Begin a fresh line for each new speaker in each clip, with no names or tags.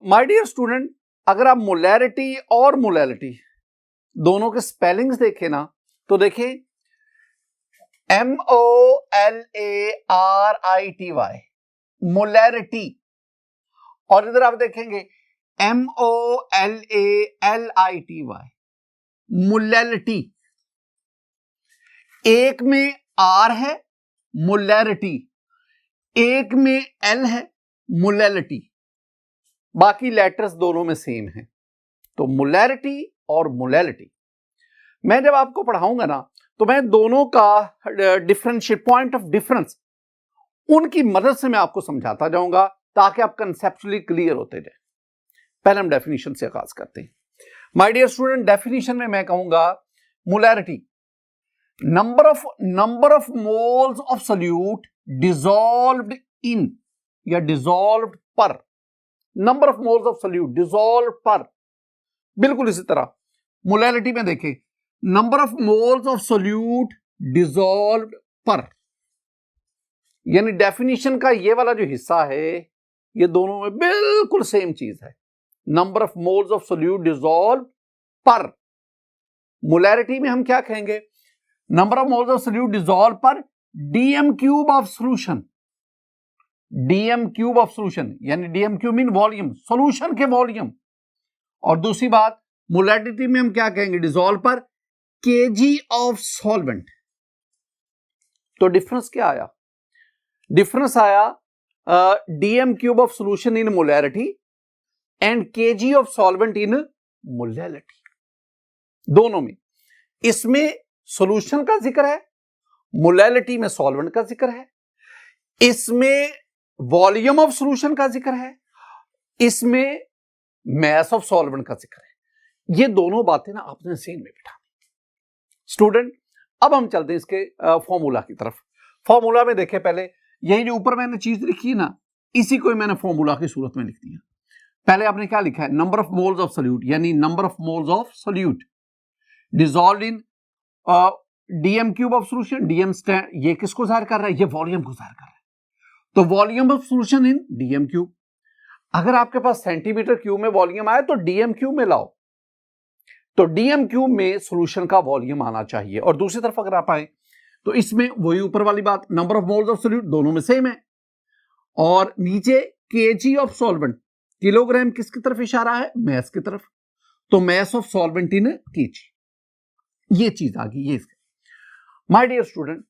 My dear student, अगर आप molarity और मोलैलिटी दोनों के स्पेलिंग्स देखें ना तो देखिए MOLARITY मोलैरिटी, और इधर आप देखेंगे MOLALITY मोलैलिटी। एक में R है मोलैरिटी, एक में L है मोलैलिटी, बाकी लेटर्स दोनों में सेम है। तो मोलैरिटी और मोलैलिटी मैं जब आपको पढ़ाऊंगा ना तो मैं दोनों का डिफरेंशिएट पॉइंट ऑफ डिफरेंस उनकी मदद से मैं आपको समझाता जाऊंगा ताकि आप कंसेप्चुअली क्लियर होते जाए। पहले हम डेफिनेशन से आगाज करते हैं। माय डियर स्टूडेंट, डेफिनेशन में मैं कहूंगा molarity number of moles of solute dissolved इन या डिसॉल्व्ड पर, number of moles of solute dissolved पर। बिल्कुल इसी तरह मोलैलिटी में देखें number of moles of solute dissolved पर, यानी डेफिनेशन का ये वाला जो हिस्सा है ये दोनों में बिल्कुल सेम चीज है। Number of moles of solute dissolve पर। मोलैरिटी में हम क्या कहेंगे, number of moles of solute dissolve पर DM cube of solution, DM cube of solution, यानी DM cube mean volume, solution के वॉल्यूम। और दूसरी बात मोलैरिटी में हम क्या कहेंगे, डिसॉल्व पर केजी ऑफ सॉल्वेंट। तो डिफरेंस क्या आया, डिफरेंस आया DM cube of solution in molarity and KG of solvent in molality, दोनों में। इसमें सॉल्यूशन का जिक्र है, मोलैलिटी में सॉल्वेंट का जिक्र है, इसमें वॉल्यूम ऑफ सॉल्यूशन का जिक्र है, इसमें मैस ऑफ सॉल्वेंट का जिक्र है। ये दोनों बातें ना आपने सेम में बिठा स्टूडेंट। अब हम चलते हैं इसके फॉर्मूला की तरफ। फॉर्मूला में देखें पहले यही जो ऊपर मैंने चीज लिखी है ना, इसी को मैंने फॉर्मूला की सूरत में लिख दिया। पहले आपने क्या लिखा है, number of moles of solute, यानी number of moles of solute dissolved in DM cube of solution. DM ये किसको जाहिर कर रहा है, ये वॉल्यूम को जाहिर कर रहा है। तो volume of solution in DM cube. अगर आपके पास सेंटीमीटर क्यूब में वॉल्यूम आए तो डीएम क्यूब में लाओ, तो डीएम क्यूब में सोल्यूशन का वॉल्यूम आना चाहिए। और दूसरी तरफ अगर आप आए तो इसमें वही ऊपर वाली बात, number of moles of solute दोनों में सेम है, और नीचे केजी ऑफ सॉल्वेंट, किलोग्राम किसकी तरफ इशारा है, मैस की तरफ। तो mass of solvent in KG, ये चीज आ गई। ये माय डियर स्टूडेंट,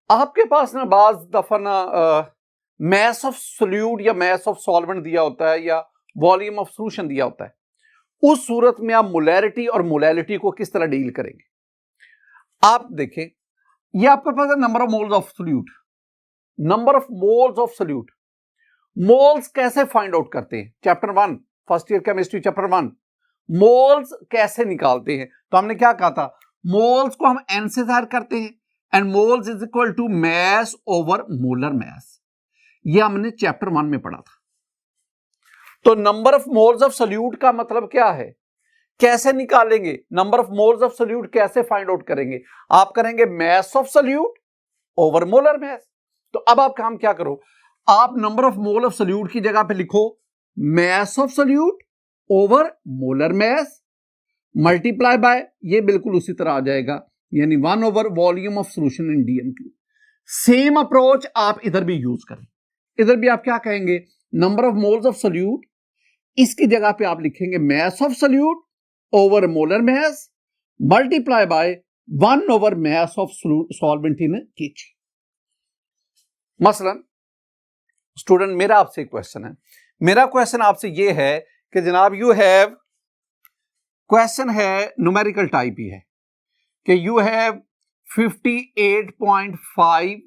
आपके पास ना बाज दफा ना मैस ऑफ सोल्यूट या मैस ऑफ सॉल्वेंट दिया होता है या वॉल्यूम ऑफ सोल्यूशन दिया होता है। उस सूरत में आप मोलैरिटी और मोलैलिटी को किस तरह डील करेंगे। आप देखें ये आपके पास है number of moles of solute, number of moles of solute. Moles कैसे फाइंड आउट करते हैं, chapter 1 first year chemistry chapter 1, moles कैसे निकालते हैं। तो हमने क्या कहा था, मोल्स को हम एन से जाहिर करते हैं and moles is equal to mass over molar mass. ये हमने चैप्टर 1 में पढ़ा था। तो number of moles of solute का मतलब क्या है, कैसे निकालेंगे, number of moles of solute कैसे फाइंड आउट करेंगे। आप करेंगे mass of solute over molar mass. तो अब आप काम क्या करो, आप number of mole of solute की जगह पे लिखो mass of solute over molar mess multiply by, ये बिल्कुल उसी तरह आ जाएगा, यानी 1 over volume of solution in DM cube. Same approach आप इधर भी यूज करें। इधर भी आप क्या कहेंगे, number of moles of solute, इसकी जगह पे आप लिखेंगे mess of solute over molar mess multiply by 1 over mass of solvent in KG. मसलन स्टूडेंट, मेरा आपसे एक क्वेश्चन है, मेरा क्वेश्चन आपसे ये है कि जनाब यू हैव, क्वेश्चन है न्यूमेरिकल टाइप ही है कि you have 58.5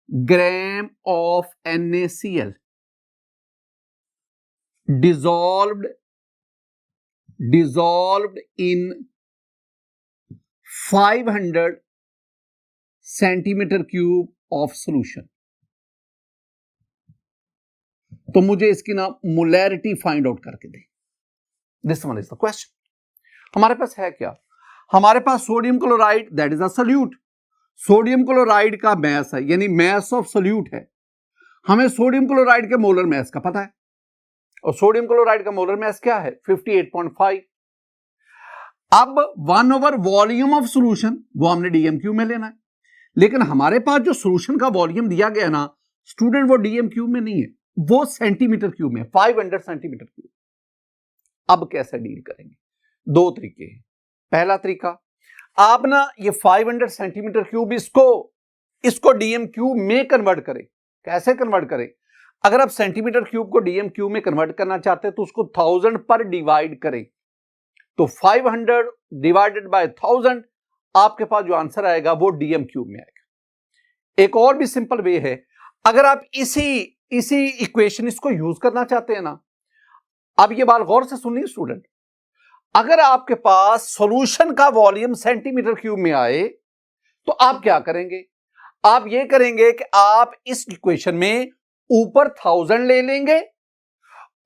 gram of NaCl dissolved in 500 centimetre cube of solution. तो मुझे इसकी ना मोलैरिटी फाइंड आउट करके दे। This one is the question. हमारे पास है क्या, हमारे पास sodium chloride that is a solute. Sodium chloride का मैस है, यानी मैस ऑफ सोल्यूट है। हमें सोडियम क्लोराइड के मोलर मैस का पता है, और सोडियम क्लोराइड का मोलर मास क्या है 58.5। अब 1/, वॉल्यूम ऑफ सॉल्यूशन वो हमने डीएमक्यू में लेना है, लेकिन हमारे पास जो सॉल्यूशन का वॉल्यूम दिया गया ना स्टूडेंट वो डीएमक्यू में नहीं है, वो सेंटीमीटर क्यूब में, 500 सेंटीमीटर क्यूब। अब कैसे डील करेंगे? दो तरीके हैं। पहला तरीका, आप ना ये 500 सेंटीमीटर क्यूब इसको डीएम क्यूब में कन्वर्ट करें। कैसे कन्वर्ट करें? अगर आप सेंटीमीटर क्यूब को डीएम क्यूब में कन्वर्ट करना चाहते हैं तो उसको 1000 पर डिवाइड करें, तो 500 डिवाइडेड बाय 1000 आपके पास जो आंसर आएगा वो डीएम क्यूब में आएगा। एक और भी सिंपल वे है, अगर आप इसी इक्वेशन इसको यूज करना चाहते हैं ना, अब ये बात गौर से सुनिए स्टूडेंट, अगर आपके पास सॉल्यूशन का वॉल्यूम सेंटीमीटर क्यूब में आए तो आप क्या करेंगे? आप ये करेंगे कि आप इस इक्वेशन में ऊपर 1000 ले लेंगे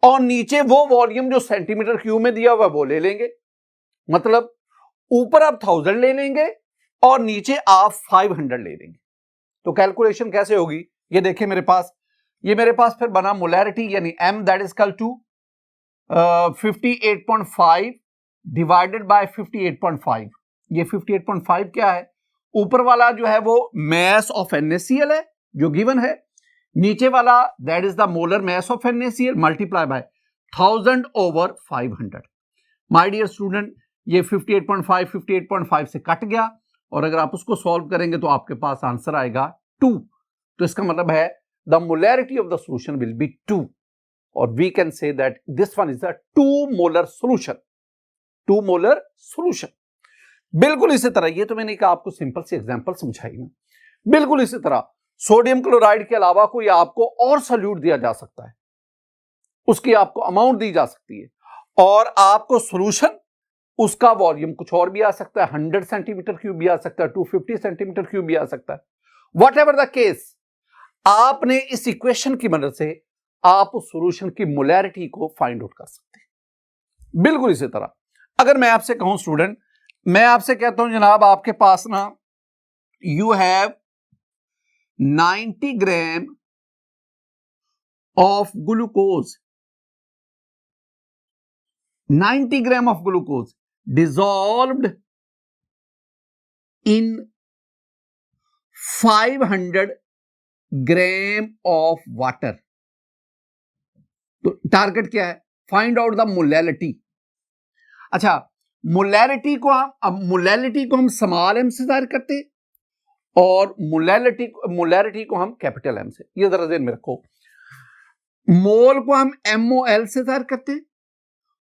और नीचे वो वॉल्यूम जो सेंटीमीटर क्यूब में दिया हुआ वो ले लेंगे। मतलब ऊपर आप 1000 ले लेंगे और नीचे आप 500 ले लेंगे। तो कैलकुलेशन कैसे होगी ये देखिए, मेरे पास फिर बना मोलैरिटी यानी m that is equal to 58.5 divided by 58.5। ये 58.5 क्या है? ऊपर वाला जो है वो मास ऑफ NaCl है जो गिवन है, नीचे वाला that is the molar mass of NaCl multiply by 1000 over 500। My dear student, ये 58.5 से कट गया और अगर आप उसको सॉल्व करेंगे तो आपके पास आंसर आएगा 2। तो इसका मतलब है the molarity of the solution will be 2 और we can say that this one is a 2 molar solution. 2 molar solution. बिल्कुल इसी तरह, ये तो मैंने कहा आपको सिंपल सी एग्जांपल समझाई ना, बिल्कुल इसी तरह सोडियम क्लोराइड के अलावा कोई आपको और सॉल्यूट दिया जा सकता है, उसकी आपको अमाउंट दी जा सकती है और आपको सॉल्यूशन उसका वॉल्यूम कुछ और भी आ सकता है, 100 सेंटीमीटर क्यूब भी आ सकता है, 250 सेंटीमीटर क्यूब भी आ सकता है। वट एवर द केस, आपने इस इक्वेशन की मदद से आप उस सॉल्यूशन की मोलैरिटी को फाइंड आउट कर सकते हैं। बिल्कुल इसी तरह अगर मैं आपसे कहूं स्टूडेंट, मैं आपसे कहता हूं जनाब आपके पास ना you have 90 gram of glucose, 90 gram of glucose dissolved in 500 gram of water. तो टारगेट क्या है? Find out the molarity. अच्छा, मोलैरिटी को हम स्मॉल m से जाहिर करते हैं और मोलैरिटी को हम कैपिटल M से। ये जरा ध्यान में रखो, मोल को हम MOL से जाहिर करते हैं,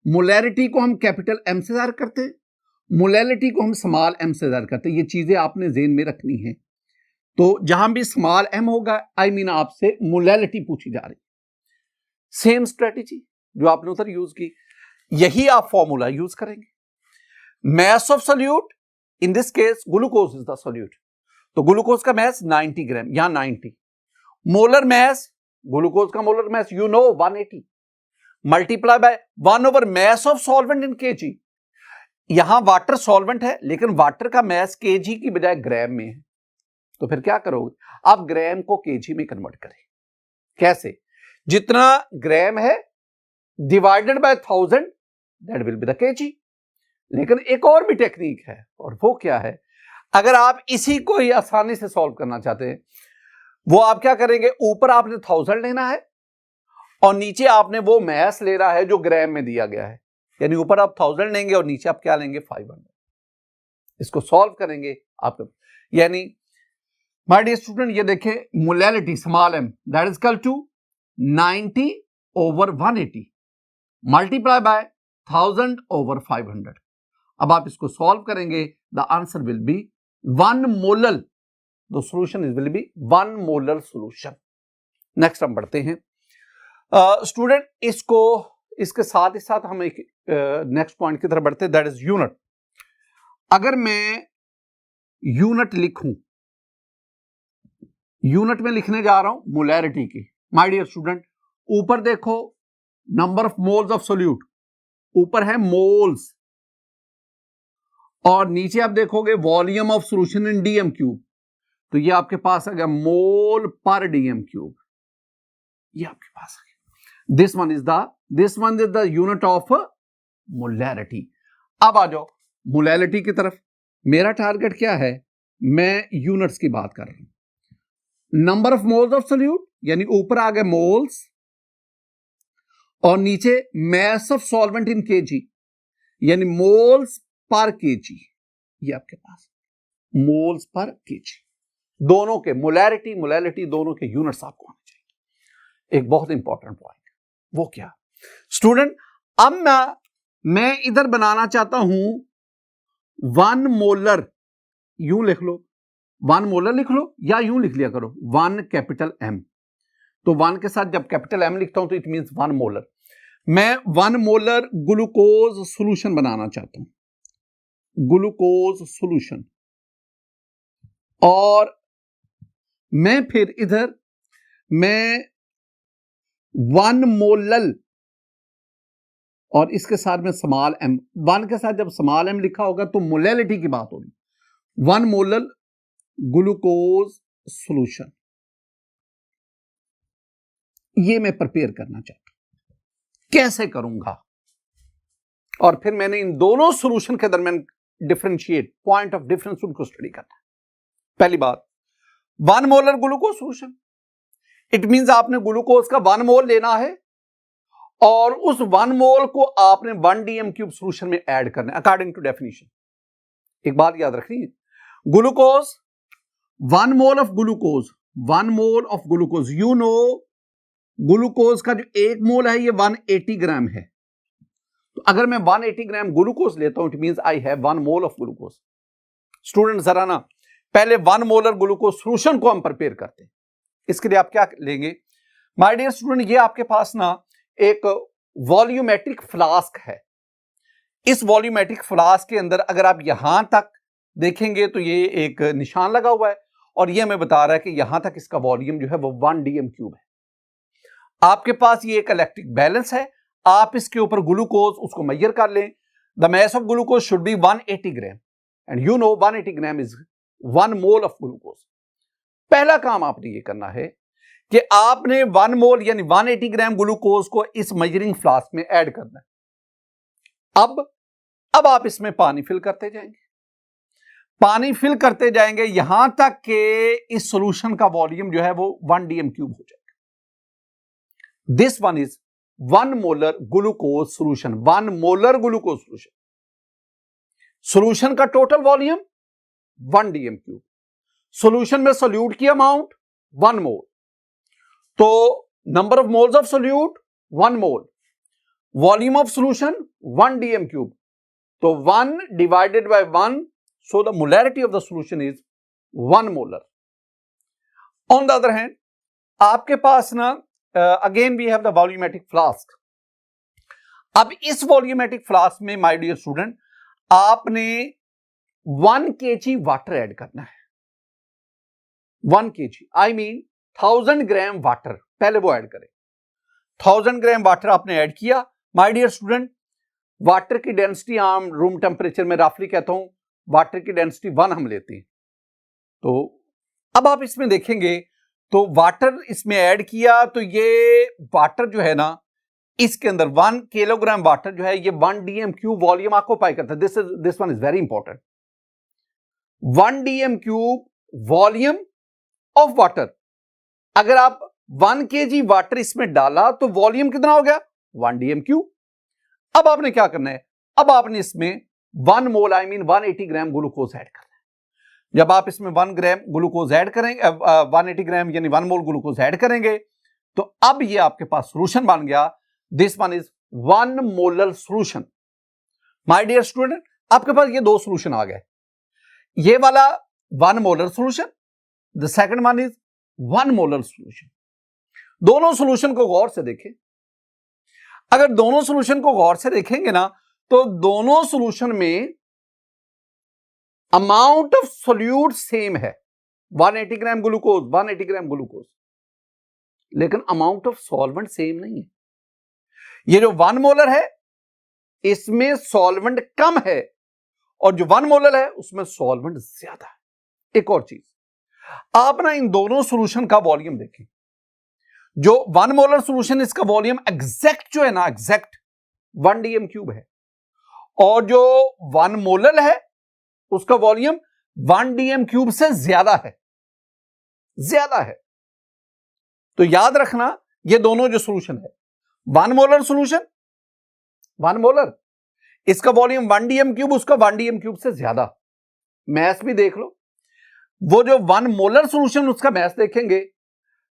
मोलैरिटी को हम कैपिटल M से जाहिर करते हैं, मोलैरिटी को हम स्मॉल m से जाहिर करते हैं। ये चीजें आपने ज़हन में रखनी है। तो जहां भी स्मॉल m होगा आई मीन आपसे मोलैरिटी पूछी जा रही। सेम स्ट्रेटेजी जो आपने उधर यूज की, यही आप फॉर्मूला यूज करेंगे। Mass of solute, in this case glucose is the solute, तो ग्लूकोज का मास 90 ग्राम, यहां 90। मोलर मास, ग्लूकोज का molar mass you know 180 multiply bye 1 over mass of solvent in KG. यहां वाटर सॉल्वेंट है लेकिन वाटर का मास KG की बजाय ग्राम में है, तो फिर क्या करोगे? आप ग्राम को केजी में कन्वर्ट करें। कैसे? जितना ग्राम है divided by 1000 that will be the KG. लेकिन एक और भी टेक्निक है और वो क्या है? अगर आप इसी को ही आसानी से सॉल्व करना चाहते हैं, वो आप क्या करेंगे? ऊपर आपने 1000 लेना है और नीचे आपने वो मास लेना है जो ग्राम में दिया गया है। यानी ऊपर आप 1000 लेंगे और नीचे आप क्या लेंगे? 500। इसको सॉल्व करेंगे आप, यानी माय डियर स्टूडेंट ये देखें, molarity small m that is equal to 90 over 180 multiply by 1000 over 500। अब आप इसको सॉल्व करेंगे, the answer will be 1 molar, the solution is will be 1 molar solution. Next हम बढ़ते हैं स्टूडेंट, इसके साथ ही साथ हम एक नेक्स्ट पॉइंट की तरफ बढ़ते हैं, दैट इज यूनिट। अगर मैं यूनिट लिखूं, यूनिट में लिखने जा रहा हूं मोलैरिटी की। माय डियर स्टूडेंट, ऊपर देखो number of moles of solute, ऊपर है मोल्स और नीचे आप देखोगे volume of solution in DM cube. तो ये आपके पास आ गया मोल पर डीएम क्यूब, ये आपके पास आ गया। This one is the unit of molarity. अब आ जाओ मोलैरिटी की तरफ। मेरा टारगेट क्या है, मैं यूनिट्स की बात कर रहा हूं। Number of moles of solute, यानी ऊपर आ गए मोल्स और नीचे mass of solvent in KG, यानी मोल्स पर केजी। ये आपके पास मोल्स पर केजी, दोनों के मोलैरिटी दोनों के यूनिट्स आपको आने चाहिए। एक बहुत इंपॉर्टेंट पॉइंट, वो क्या स्टूडेंट, अब मैं इधर बनाना चाहता हूं 1 मोलर, यूं लिख लो 1 मोलर लिख लो, या यूं लिख लिया करो 1 कैपिटल M। तो 1 के साथ जब कैपिटल M लिखता हूं तो इट मींस 1 मोलर। मैं 1 मोलर ग्लूकोज सॉल्यूशन बनाना चाहता हूं, ग्लूकोज सॉल्यूशन, और मैं फिर इधर मैं 1 मोलल और इसके साथ में स्मॉल m, 1 के साथ जब स्मॉल m लिखा होगा तो मोलैलिटी की बात होगी। 1 मोलल ग्लूकोज सॉल्यूशन, ये मैं प्रिपेयर करना चाहता हूं। कैसे करूंगा, और फिर मैंने इन दोनों सॉल्यूशन के दरमियान डिफरेंशिएट, पॉइंट ऑफ डिफरेंस उनको स्टडी करना है। पहली बात 1 molar glucose solution, it means आपने ग्लूकोज का 1 मोल लेना है और उस 1 मोल को आपने 1 DM क्यूब सॉल्यूशन में ऐड करना है अकॉर्डिंग टू डेफिनेशन। एक बात याद रखनी है, glucose 1 mole of glucose, 1 mole of glucose, you know glucose का जो 1 मोल है ये 180 ग्राम है। तो अगर मैं 180 ग्राम ग्लूकोज लेता हूं it means I have 1 mole of glucose. Student जरा ना पहले 1 मोलर ग्लूकोज सॉल्यूशन को हम प्रिपेयर करते हैं। इसके लिए आप क्या लेंगे माय डियर स्टूडेंट, ये आपके पास ना एक वॉल्यूमेट्रिक फ्लास्क है। इस वॉल्यूमेट्रिक फ्लास्क के अंदर अगर आप यहां तक देखेंगे तो ये एक निशान लगा हुआ है और ये हमें बता रहा है कि यहां तक इसका वॉल्यूम जो है वो 1 DM क्यूब है। आपके पास ये एक इलेक्ट्रिक बैलेंस है, आप इसके ऊपर ग्लूकोज उसको मेजर कर लें। The mass of glucose should be 180 gram and you know 180 gram is 1 mole of glucose. पहला काम आपने ये करना है कि आपने 1 मोल यानी 180 ग्राम ग्लूकोज को इस मेजरिंग फ्लास्क में ऐड करना है। अब आप इसमें पानी फिल करते जाएंगे, पानी फिल करते जाएंगे यहां तक कि इस सॉल्यूशन का वॉल्यूम जो है वो 1 DM क्यूब हो जाएगा। This one is 1 molar glucose solution, 1 molar glucose solution. Solution का total volume 1 DM cube, solution में सोल्यूट की अमाउंट 1 मोल, तो number of moles of solute 1 mole, volume of solution 1 DM cube, तो 1 divided by 1, so the molarity of the solution is 1 molar. On the other hand, आपके पास ना again we have the volumetric flask. अब इस volumetric flask में my dear student आपने 1 kg water add करना है। 1 kg I mean 1000 gram water, पहले वो ऐड करें। 1000 ग्राम वाटर आपने ऐड किया। my dear student, वाटर की डेंसिटी आम रूम टेम्परेचर में रफली कहता हूं वाटर की डेंसिटी 1 हम लेते हैं। तो अब आप इसमें देखेंगे तो वाटर इसमें ऐड किया तो ये वाटर जो है ना इसके अंदर 1 किलोग्राम वाटर जो है ये 1 DM क्यूब वॉल्यूम ऑक्यूपाई करता है। This one is very important. 1 DM cube volume of water. अगर आप 1 kg वाटर इसमें डाला तो वॉल्यूम कितना हो गया 1 DM क्यूब। अब आपने क्या करना है, अब आपने इसमें 1 मोल I mean 180 gram glucose add करना है। जब आप इसमें 1 ग्राम ग्लूकोज ऐड करेंगे 180 ग्राम यानी 1 मोल ग्लूकोज ऐड करेंगे तो अब ये आपके पास सॉल्यूशन बन गया। This one is 1 molar solution. My dear student, आपके पास ये 2 सॉल्यूशन आ गए, ये वाला 1 molar solution, the second one is 1 molar solution. दोनों सॉल्यूशन को गौर से देखें। अगर दोनों सॉल्यूशन को गौर से देखेंगे ना तो दोनों सॉल्यूशन में अमाउंट ऑफ सोल्यूट सेम है, 180 ग्राम ग्लूकोज 180 ग्राम ग्लूकोज, लेकिन अमाउंट ऑफ सॉल्वेंट सेम नहीं है। ये जो 1 मोलर है इसमें सॉल्वेंट कम है और जो 1 मोलर है उसमें सॉल्वेंट ज्यादा है। एक और चीज, आप ना इन दोनों सॉल्यूशन का वॉल्यूम देखें। जो 1 मोलर सोल्यूशन इसका वॉल्यूम एग्जैक्ट जो है ना, एग्जैक्ट 1 dm क्यूब है, और जो 1 मोलर है उसका वॉल्यूम 1 dm क्यूब से ज्यादा है। तो याद रखना ये दोनों जो सोल्यूशन है, 1 मोलर सोल्यूशन 1 मोलर, इसका वॉल्यूम 1 dm क्यूब, उसका 1 dm क्यूब से ज्यादा। मैथ भी देख लो, वो जो 1 मोलर सोल्यूशन उसका मैथ देखेंगे,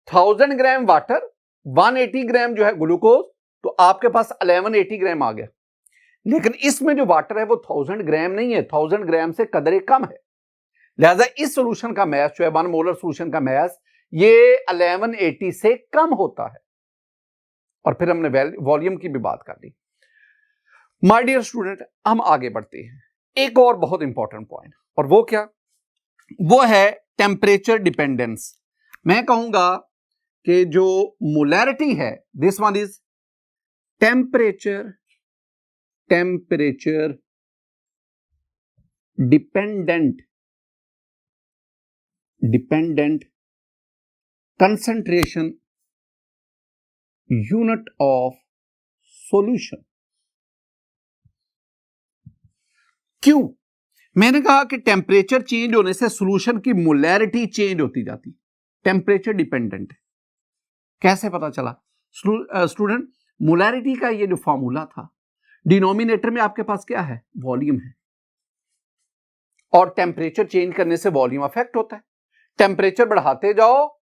1000 ग्राम वाटर, 180 ग्राम जो है ग्लूकोज, तो आपके पास 1180 ग्राम आ गया। लेकिन इसमें जो वाटर है वो 1000 ग्राम नहीं है, 1000 ग्राम से कदरे कम है। लिहाजा इस सोल्यूशन का मैथ जो है 1 मोलर सोल्यूशन का मैथ ये 1180 से कम होता है। और फिर हमने वॉल्यूम की भी बात कर ली। माय डियर स्टूडेंट, हम आगे बढ़ते हैं। एक और बहुत इंपॉर्टेंट पॉइंट, और वो क्या, वो है टेम्परेचर डिपेंडेंस। मैं कहूंगा कि जो मोलैरिटी है, this one is temperature dependent concentration unit of solution. क्यों? मैंने कहा कि टेम्परेचर चेंज होने से सॉल्यूशन की मोलैरिटी चेंज होती जाती, टेम्परेचर डिपेंडेंट है। कैसे पता चला स्टूडेंट? मोलैरिटी का ये जो फॉर्मूला था, डिनोमिनेटर में आपके पास क्या है, वॉल्यूम है, और टेम्परेचर चेंज करने से वॉल्यूम अफेक्ट होता है। टेम्परेचर बढ़ाते जाओ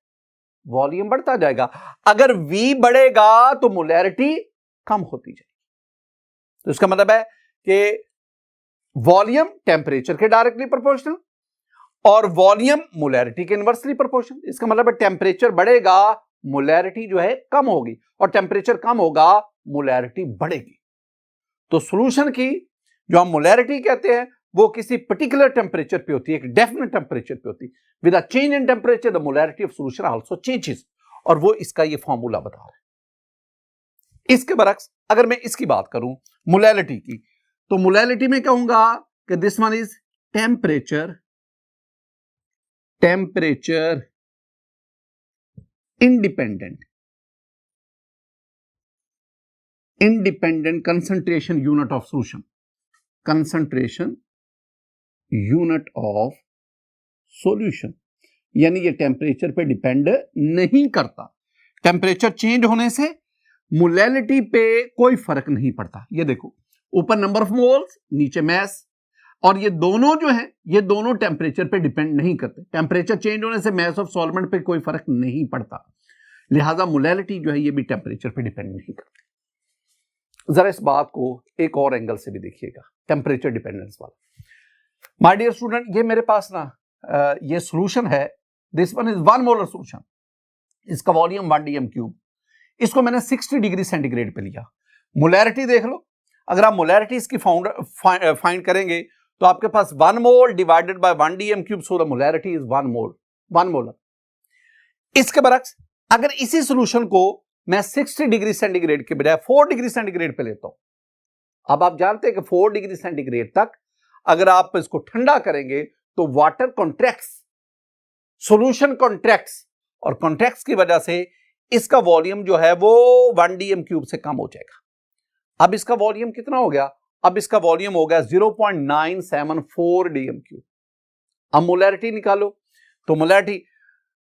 वॉल्यूम बढ़ता जाएगा, अगर V बढ़ेगा तो मोलैरिटी कम होती जाएगी। तो इसका मतलब है कि वॉल्यूम टेम्परेचर के डायरेक्टली प्रोपोर्शनल और वॉल्यूम मोलैरिटी के इनवर्सली प्रोपोर्शनल। इसका मतलब है टेम्परेचर बढ़ेगा मोलैरिटी जो है कम होगी, और टेम्परेचर कम होगा मोलैरिटी बढ़ेगी। तो सॉल्यूशन की जो हम मोलैरिटी कहते हैं वो किसी पर्टिकुलर टेम्परेचर पे होती है, एक डेफिनेट टेम्परेचर पे होती है। With a change in temperature the molarity of solution also changes, और वो इसका ये फॉर्मूला बता रहा है। इसके बरक्स अगर मैं इसकी बात करूं मोलैरिटी की, तो मोलैरिटी में कहूंगा कि this one is temperature independent concentration unit of solution, concentration unit of solution, यानी ये टेम्परेचर पे डिपेंड नहीं करता। टेम्परेचर चेंज होने से मोलैरिटी पे कोई फर्क नहीं पड़ता। ये देखो, ऊपर नंबर ऑफ मोल्स, नीचे मैस, और ये दोनों जो है ये दोनों टेम्परेचर पे डिपेंड नहीं करते। टेम्परेचर चेंज होने से मैस ऑफ सॉल्वेंट पे कोई फर्क नहीं पड़ता, लिहाजा मोलैरिटी जो है ये भी टेम्परेचर पे डिपेंड नहीं करती। जरा इस बात को एक और एंगल से भी देखिएगा, टेम्परेचर डिपेंडेंस वाला। माय डियर स्टूडेंट, ये मेरे पास ना ये सॉल्यूशन है, this one is 1 molar solution, इसका वॉल्यूम 1 dm क्यूब, इसको मैंने 60 डिग्री सेंटीग्रेड पे लिया। मोलैरिटी देख लो, अगर आप मोलैरिटी इसकी फाइंड करेंगे तो आपके पास 1 mole divided by 1 dm cube, so the molarity is 1 molar. इसके बरक्स अगर इसी सॉल्यूशन को मैं 60 डिग्री सेंटीग्रेड के बजाय 4 डिग्री सेंटीग्रेड पे लेता हूं, अब आप जानते हैं कि 4 डिग्री सेंटीग्रेड तक अगर आप इसको ठंडा करेंगे तो वाटर कॉन्ट्रैक्ट्स, सॉल्यूशन कॉन्ट्रैक्ट्स, और कॉन्ट्रैक्ट्स की वजह से इसका वॉल्यूम जो है वो 1 dm क्यूब से कम हो जाएगा। अब इसका वॉल्यूम कितना हो गया? अब इसका वॉल्यूम हो गया 0.974 dm क्यूब। अब मोलैरिटी निकालो, तो मोलैरिटी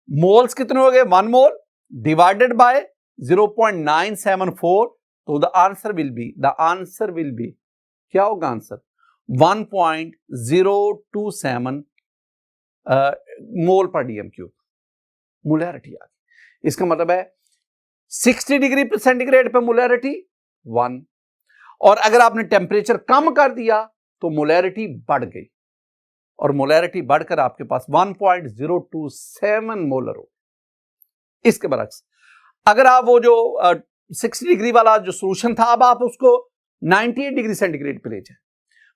मोल्स कितने हो गए? 1 मोल डिवाइडेड बाय 0.974, तो द आंसर विल बी क्या होगा आंसर? 1.027 मोल पर डीएम क्यूब मोलैरिटी आ गई। इसका मतलब है 60 डिग्री सेंटीग्रेड पे मोलैरिटी 1, और अगर आपने टेम्परेचर कम कर दिया तो मोलैरिटी बढ़ गई, और मोलैरिटी बढ़कर आपके पास 1.027 मोलर हो। इसके बरक्स अगर आप वो जो 60 डिग्री वाला जो सॉल्यूशन था, अब आप उसको 98 डिग्री सेंटीग्रेड पे ले जाए।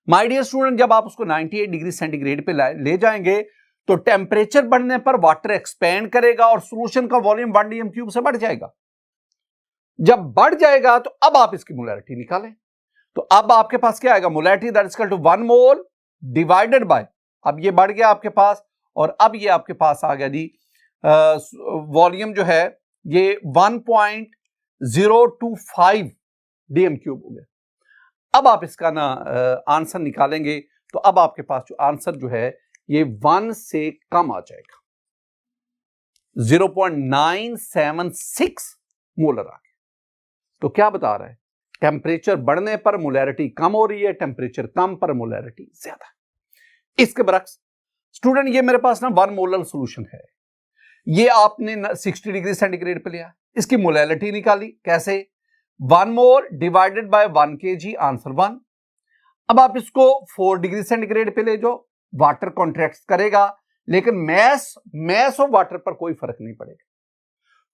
माय डियर स्टूडेंट, जब आप उसको 98 डिग्री सेंटीग्रेड पे ले जाएंगे तो टेम्परेचर बढ़ने पर वाटर एक्सपेंड करेगा और सॉल्यूशन का वॉल्यूम 1 dm क्यूब से बढ़ जाएगा। जब बढ़ जाएगा तो अब आप इसकी मोलैरिटी निकालें, तो अब आपके पास क्या आएगा? Molarity that is equal to 1 mole divided by, अब ये बढ़ गया आपके पास, और अब ये आपके पास आ गया जी वॉल्यूम जो है ये 1.025 DM क्यूब हो गया। अब आप इसका ना आंसर निकालेंगे तो अब आपके पास जो आंसर जो है ये 1 से कम आ जाएगा, 0.976 मोलर आ गया। तो क्या बता रहा है, टेम्परेचर बढ़ने पर मोलैरिटी कम हो रही है, टेम्परेचर कम पर मोलैरिटी ज्यादा। इसके बरक्स स्टूडेंट ये मेरे पास ना 1 मोलर सॉल्यूशन है, ये आपने 60 डिग्री सेंटीग्रेड पे लिया, इसकी मोलैरिटी निकाली कैसे, 1 mole divided by 1 kg, answer 1। अब आप इसको 4 डिग्री सेंटीग्रेड पे ले जाओ, वाटर कॉन्ट्रैक्ट करेगा लेकिन मैस ऑफ वाटर पर कोई फर्क नहीं पड़ेगा।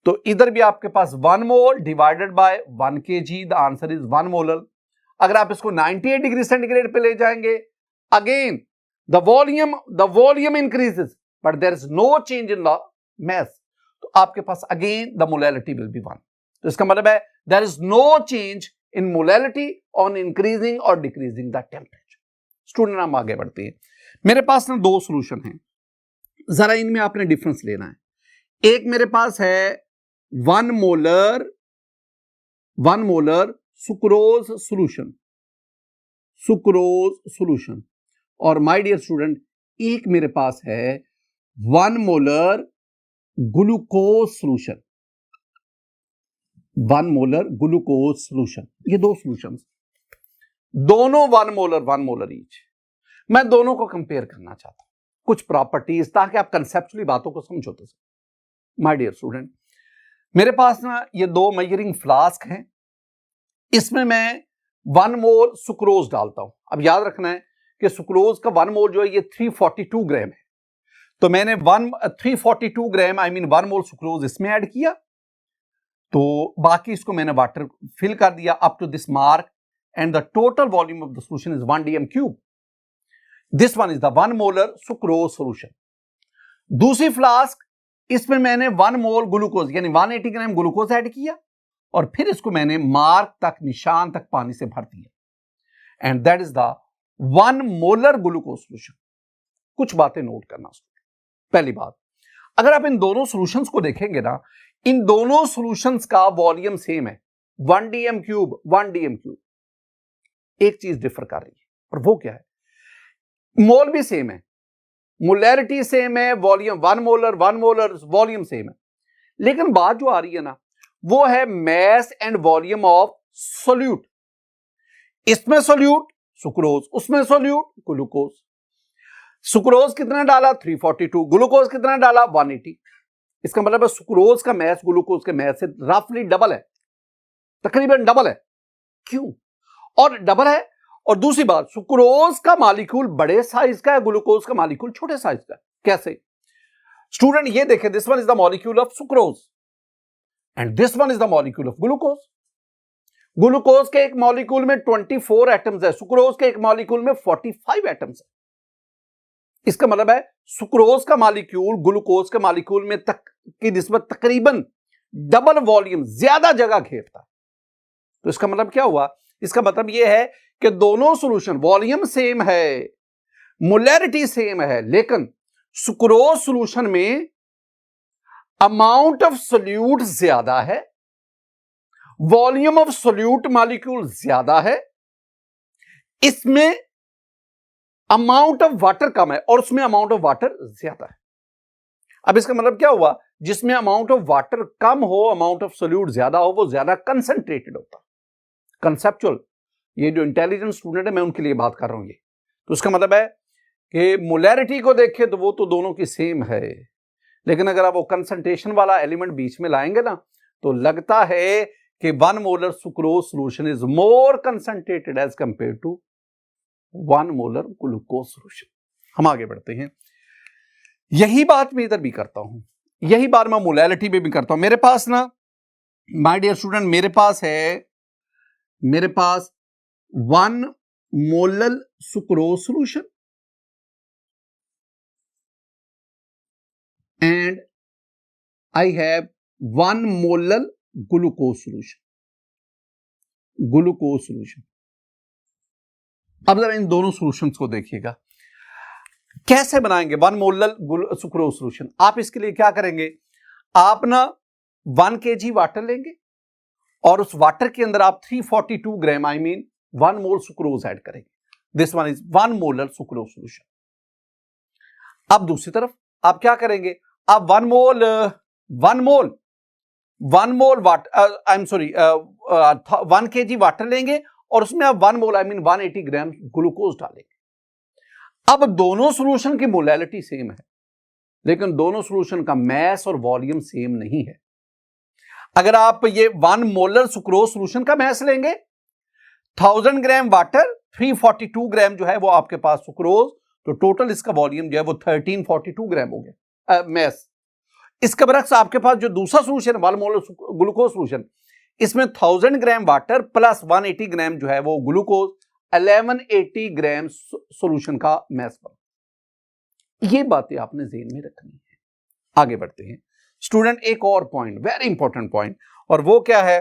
तो इधर भी आपके पास 1 mole divided by 1 kg, the answer is 1 molar. अगर आप इसको 98 डिग्री सेंटीग्रेड पे ले जाएंगे, again the volume increases but there is no change in the mass, तो आपके पास again the molarity will be 1। तो इसका मतलब है there is no change in molarity on increasing और डिक्रीजिंग द टेम्परेचर। स्टूडेंट हम आगे बढ़ते हैं। मेरे पास ना 2 सॉल्यूशन हैं, जरा इनमें आपने डिफरेंस लेना है। एक मेरे पास है 1 मोलर सुक्रोज सॉल्यूशन, और माय डियर स्टूडेंट एक मेरे पास है 1 molar glucose solution, 1 molar glucose solution. ये 2 सॉल्यूशंस, दोनों 1 मोलर ईच। मैं दोनों को कंपेयर करना चाहता हूं, कुछ प्रॉपर्टीज, ताकि आप कंसेप्चुअली बातों को समझो। तो माय डियर स्टूडेंट मेरे पास ना ये 2 मेजरिंग फ्लास्क हैं, इसमें मैं 1 मोल सुक्रोज डालता हूं। अब याद रखना है कि सुक्रोज का 1 मोल जो है ये 342 ग्राम है, तो मैंने 342 gram I mean 1 mole sucrose इसमें ऐड किया, तो बाकी इसको मैंने वाटर फिल कर दिया up to this mark, and the total volume of the solution is 1 DM cube. This one is the 1 molar sucrose solution. दूसरी फ्लास्क, इसमें मैंने 1 मोल ग्लूकोज यानी 180 ग्राम ग्लूकोज ऐड किया, और फिर इसको मैंने मार्क तक, निशान तक पानी से भर दिया, and that is the 1 molar glucose solution. कुछ बातें नोट करना। पहली बात, अगर आप इन दोनों सॉल्यूशंस को देखेंगे ना, इन दोनों सॉल्यूशंस का वॉल्यूम सेम है, 1 DM क्यूब 1 DM क्यूब। एक चीज डिफर कर रही है, और वो क्या है, मोल भी सेम है, मोलैरिटी सेम है, वॉल्यूम 1 मोलर वॉल्यूम सेम है, लेकिन बात जो आ रही है ना वो है mass and volume of solute. इसमें सोल्यूट सुक्रोज, उसमें सोल्यूट ग्लूकोज। सुक्रोज कितना डाला 342, ग्लूकोज कितना डाला 180। इसका मतलब है सुक्रोज का मैस ग्लूकोज के मैस से रफली डबल है, तकरीबन डबल है। क्यों? और डबल है, और दूसरी बात सुक्रोज का मॉलिक्यूल बड़े साइज का है, ग्लूकोज का मॉलिक्यूल छोटे साइज का है। कैसे स्टूडेंट? ये देखें, this one is the molecule of sucrose and this one is the molecule of glucose. Glucose के एक मॉलिक्यूल में 24 एटम्स है, सुक्रोज के एक मॉलिक्यूल में 45 एटम्स है। इसका मतलब है सुक्रोज का मॉलिक्यूल ग्लूकोज के मॉलिक्यूल में तक की निस्बत तकरीबन डबल वॉल्यूम, ज्यादा जगह घेरता है। तो इसका मतलब क्या हुआ? इसका मतलब यह है कि दोनों सॉल्यूशन वॉल्यूम सेम है, मोलैरिटी सेम है, लेकिन सुक्रोज सॉल्यूशन में अमाउंट ऑफ सोल्यूट ज्यादा है, वॉल्यूम ऑफ सोल्यूट मॉलिक्यूल ज्यादा है, इसमें अमाउंट ऑफ वाटर कम है और उसमें अमाउंट ऑफ वाटर ज्यादा है। अब इसका मतलब क्या हुआ? जिसमें अमाउंट ऑफ वाटर कम हो, अमाउंट ऑफ सोल्यूट ज्यादा हो, वो ज्यादा कंसंट्रेटेड होता है। कंसेप्चुअल, ये जो इंटेलिजेंट स्टूडेंट है मैं उनके लिए बात कर रहा हूं। ये तो इसका मतलब है कि मोलैरिटी को देखें तो वो तो दोनों की सेम है, लेकिन अगर आप वो कंसंट्रेशन वाला एलिमेंट बीच में लाएंगे ना, तो लगता है कि 1 molar sucrose solution is more concentrated as compare to 1 molar glucose solution. हम आगे बढ़ते हैं। यही बात मैं इधर भी करता हूं, यही बात मैं मोलैरिटी में भी करता हूं। मेरे पास ना माय डियर स्टूडेंट, मेरे पास 1 molar sucrose solution and I have 1 molar glucose solution. अब जरा इन दोनों सॉल्यूशंस को देखिएगा, कैसे बनाएंगे 1 मोलर सुक्रोज सॉल्यूशन। आप इसके लिए क्या करेंगे? आप ना 1 kg वाटर लेंगे और उस वाटर के अंदर आप 342 ग्राम 1 मोल सुक्रोज ऐड करेंगे। This one is 1 molar sucrose solution. अब दूसरी तरफ आप क्या करेंगे, आप 1 मोल water, I am sorry 1 kg water लेंगे और उसमें आप 1 मोल 180 ग्राम ग्लूकोज डालेंगे। अब दोनों सॉल्यूशन की मोलैलिटी सेम है, लेकिन दोनों सॉल्यूशन का मैस और वॉल्यूम सेम नहीं है। अगर आप ये 1 मोलर सुक्रोज सॉल्यूशन का मैस लेंगे, 1000 ग्राम वाटर, 342 ग्राम जो है वो आपके पास सुक्रोज, तो टोटल इसका वॉल्यूम जो है वो 1342 ग्राम हो गया मैस। इसके बरक्स आपके पास जो दूसरा सॉल्यूशन 1 मोलर ग्लूकोज सॉल्यूशन, इसमें 1000 ग्राम वाटर प्लस 180 ग्राम जो है वो ग्लूकोज, 1180 ग्राम सॉल्यूशन का मैस बना। ये बातें आपने ज़हन में रखनी है। आगे बढ़ते हैं स्टूडेंट, एक और पॉइंट, वेरी इंपॉर्टेंट पॉइंट, और वो क्या है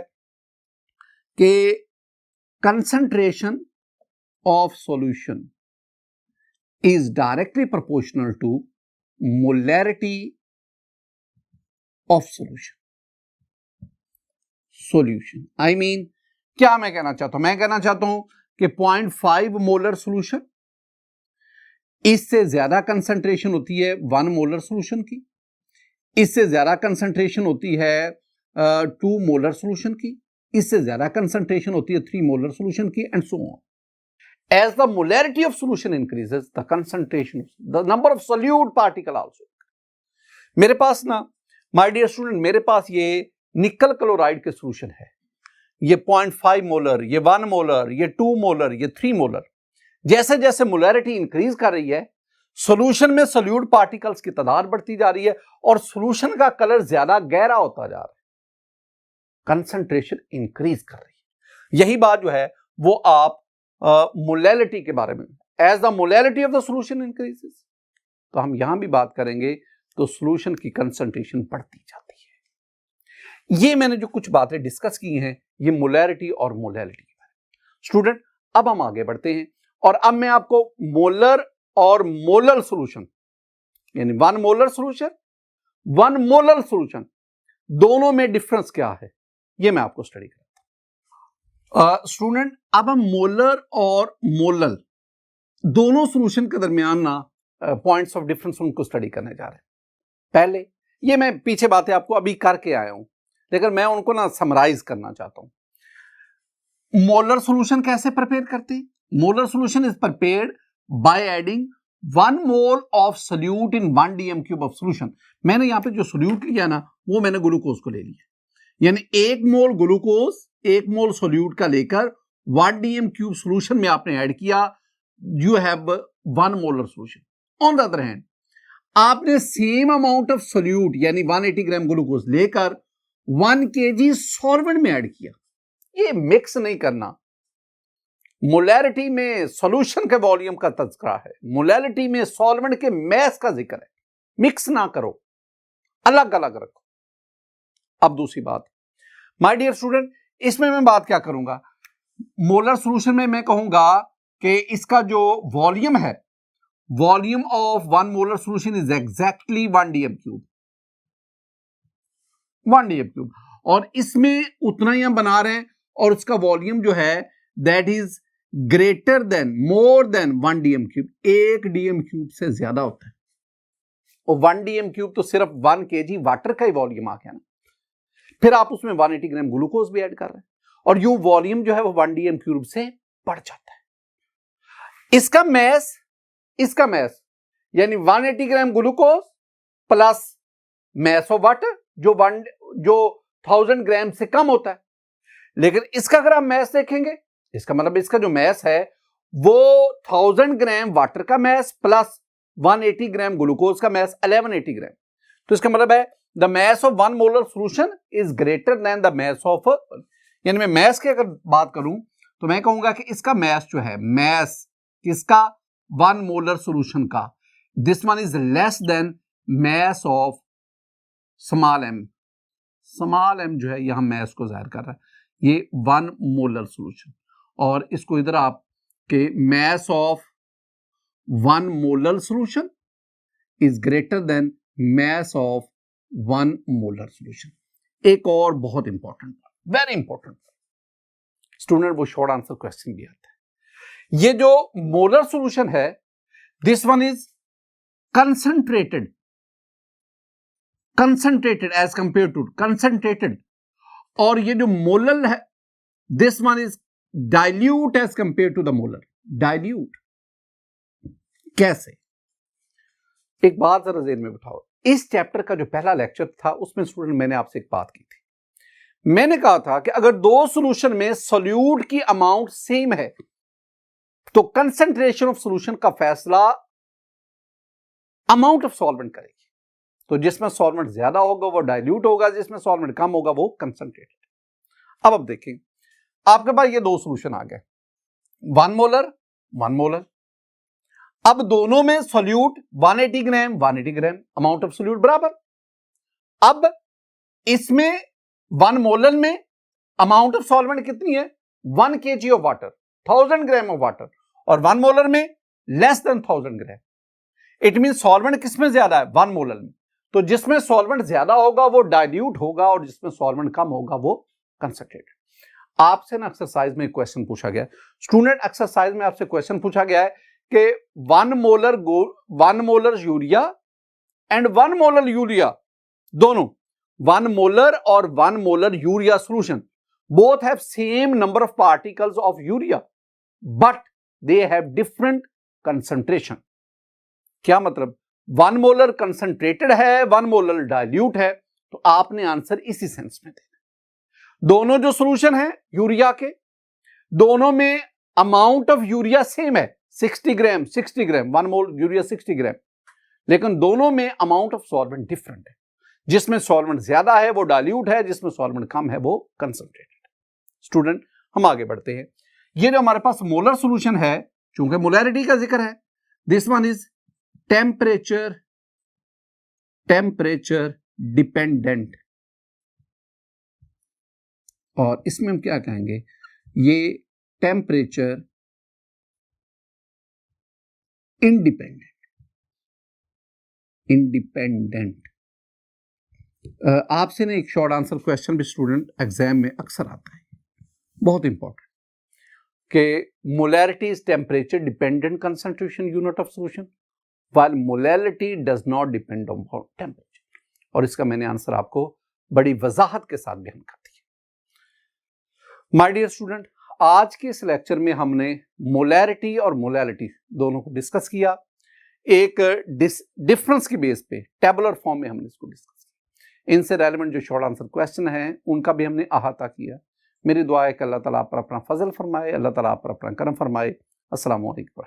कि concentration of solution is directly proportional to molarity of solution. I mean, क्या मैं कहना चाहता हूं, मैं कहना चाहता हूं कि 0.5 मोलर सॉल्यूशन, इससे ज्यादा कंसंट्रेशन होती है 1 मोलर सॉल्यूशन की, इससे ज्यादा कंसंट्रेशन होती है 2 मोलर सॉल्यूशन की, इससे ज्यादा कंसंट्रेशन होती है 3 मोलर सॉल्यूशन की, and so on. As the molarity of solution increases, the concentration, the number of solute particle also. मेरे पास ना, my dear student, मेरे पास ये निकल क्लोराइड के सॉल्यूशन है, ये 0.5 मोलर, ये 1 मोलर, ये 2 मोलर, ये 3 मोलर। जैसे जैसे मोलैरिटी इंक्रीज कर रही है, सॉल्यूशन में सोल्यूट पार्टिकल्स की तादाद बढ़ती जा रही है और सॉल्यूशन का कलर ज्यादा गहरा होता जा रहा है, कंसंट्रेशन इंक्रीज कर रही है। यही बात जो है वो आप मोलैलिटी के बारे में, as the molality of the solution increases, तो हम यहां भी बात करेंगे तो सॉल्यूशन की कंसंट्रेशन बढ़ती जाती है। ये मैंने जो कुछ बातें डिस्कस की हैं, ये मोलैरिटी और मोलैलिटी के बारे में। स्टूडेंट, अब हम आगे बढ़ते हैं और अब मैं आपको मोलर और मोलर सॉल्यूशन, यानी 1 मोलर सॉल्यूशन, 1 मोलर सॉल्यूशन, दोनों में डिफरेंस क्या है, ये मैं आपको स्टडी करता हूं। स्टूडेंट, अब हम मोलर और मोलल दोनों सॉल्यूशन के दरमियान ना पॉइंट्स ऑफ डिफरेंस उनको स्टडी करने जा रहे हैं। पहले ये मैं पीछे बातें आपको अभी करके आया हूं, लेकिन मैं उनको ना समराइज करना चाहता हूं। मोलर सॉल्यूशन कैसे प्रिपेयर करते हैं? Molar solution is prepared by adding 1 mole of solute in 1 dm cube of solution. मैंने यहां पे जो सोल्यूट लिया ना, वो मैंने ग्लूकोज को ले लिया, यानी 1 मोल ग्लूकोज 1 मोल सोल्यूट का लेकर 1 dm क्यूब सॉल्यूशन में आपने ऐड किया, you have 1 molar solution. On the other hand, आपने सेम अमाउंट ऑफ सोल्यूट यानी 180 ग्राम ग्लूकोज लेकर 1 kg सॉल्वेंट में ऐड किया। ये मिक्स नहीं करना। मोलैरिटी में सॉल्यूशन के वॉल्यूम का तज़किरा है, मोलैरिटी में सॉल्वेंट के मैस का जिक्र है। मिक्स ना करो, अलग अलग रखो। अब दूसरी बात, माय डियर स्टूडेंट, इसमें मैं बात क्या करूंगा, मोलर सॉल्यूशन में मैं कहूंगा कि इसका जो वॉल्यूम है, volume of 1 molar solution is exactly 1 dm cube, 1 dm cube, और इसमें उतना ही हम बना रहे हैं और उसका वॉल्यूम जो है that is greater then, more than 1 dm cube, 1 dm cube से ज्यादा होता है। और 1 dm क्यूब तो सिर्फ 1 kg वाटर का ही वॉल्यूम आ गया ना, फिर आप उसमें 180 ग्राम ग्लूकोज भी ऐड कर रहे हैं और यूं वॉल्यूम जो है वो 1 dm क्यूब से बढ़ जाता है। इसका मैस यानी 180 gram glucose plus mass of water जो 1000 ग्राम से कम होता है। लेकिन इसका अगर आप मैस देखेंगे, इसका मतलब इसका जो मैस है वो 1000 ग्राम वाटर का मैस प्लस 180 ग्राम ग्लूकोज का मैस 1180 ग्राम। तो इसका मतलब है the mess of 1 molar solution is greater then the mass of, यानी मैं मैस की अगर बात करूं तो मैं कहूंगा कि इसका मैस जो है, मैस किसका, 1 मोलर सॉल्यूशन का, this one is less than mass of small M. Small M जो है यहां मैस को जाहिर कर रहा है, ये 1 मोलर सॉल्यूशन, और इसको इधर आप के mass of 1 molar solution is greater than mass of 1 molar solution. एक और बहुत इंपॉर्टेंट, वेरी इंपॉर्टेंट स्टूडेंट, वो शॉर्ट आंसर क्वेश्चन भी आता है। ये जो मोलर सॉल्यूशन है, this one is concentrated as compare to concentrated, और ये जो मोलर है, this one is dilute as compare to the molar. Dilute कैसे? एक बात जरा ज़हन में बिठाओ, इस चैप्टर का जो पहला लेक्चर था उसमें स्टूडेंट मैंने आपसे एक बात की थी। मैंने कहा था कि अगर दो सॉल्यूशन में सॉल्यूट की अमाउंट सेम है तो कंसंट्रेशन ऑफ सॉल्यूशन का फैसला अमाउंट ऑफ सॉल्वेंट करेगी। तो जिसमें सॉल्वेंट ज्यादा होगा वो डाइल्यूट होगा, जिसमें सॉल्वेंट कम होगा वो कंसंट्रेटेड। अब देखें, आपके पास ये दो सॉल्यूशन आ गए, 1 मोलर 1 मोलर। अब दोनों में solute 180 gram 180 gram, amount of solute बराबर। अब इसमें 1 मोलर में अमाउंट ऑफ सॉल्वेंट कितनी है? 1 kg of water, 1000 gram of water, और 1 मोलर में less than 1000 gram. It mean solvent किसमें ज्यादा है? 1 मोलर में। तो जिसमें सॉल्वेंट ज्यादा होगा वो डाइल्यूट होगा और जिसमें सॉल्वेंट कम होगा वो कंसंट्रेटेड। आपसे ना एक्सरसाइज में क्वेश्चन पूछा गया स्टूडेंट, एक्सरसाइज में आपसे क्वेश्चन पूछा गया है कि 1 molar urea and 1 molar urea, दोनों 1 मोलर और 1 molar urea solution both have same number of particles of urea but they have different concentration। क्या मतलब? 1 मोलर कंसंट्रेटेड है, 1 मोलर डाइल्यूट है। तो आपने आंसर इसी सेंस में देना। दोनों जो सॉल्यूशन है यूरिया के, दोनों में अमाउंट ऑफ यूरिया सेम है, 60 ग्राम 60 ग्राम, 1 मोल यूरिया 60 ग्राम, लेकिन दोनों में अमाउंट ऑफ सॉल्वेंट डिफरेंट है। जिसमें सॉल्वेंट ज्यादा है वो डाइल्यूट है, जिसमें सॉल्वेंट कम है वो कंसंट्रेटेड। स्टूडेंट हम आगे बढ़ते हैं। ये जो हमारे पास मोलर सॉल्यूशन है, चूंकि मोलैरिटी का जिक्र है, this one is temperature dependent, और इसमें हम क्या कहेंगे? ये टेम्परेचर इंडिपेंडेंट। आपसे ना एक शॉर्ट आंसर क्वेश्चन भी स्टूडेंट एग्जाम में अक्सर आता है, बहुत इंपॉर्टेंट, कि molarity is temperature dependent concentration unit of solution while molarity does not depend on temperature. और इसका मैंने आंसर आपको बड़ी वजाहत के साथ बयान कर दिया। माय डियर स्टूडेंट, आज के इस लेक्चर में हमने मोलैरिटी और मोलैलिटी दोनों को डिस्कस किया। एक डिफरेंस की बेस पे टेबुलर फॉर्म में हमने इसको डिस्कस किया। इनसे रेलेवेंट जो शॉर्ट आंसर क्वेश्चन हैं उनका भी हमने अहाता किया। मेरी दुआ है कि अल्लाह ताला आप पर अपना फजल फरमाए, अल्लाह ताला आप पर अपना करम फरमाए। अस्सलामु अलैकुम।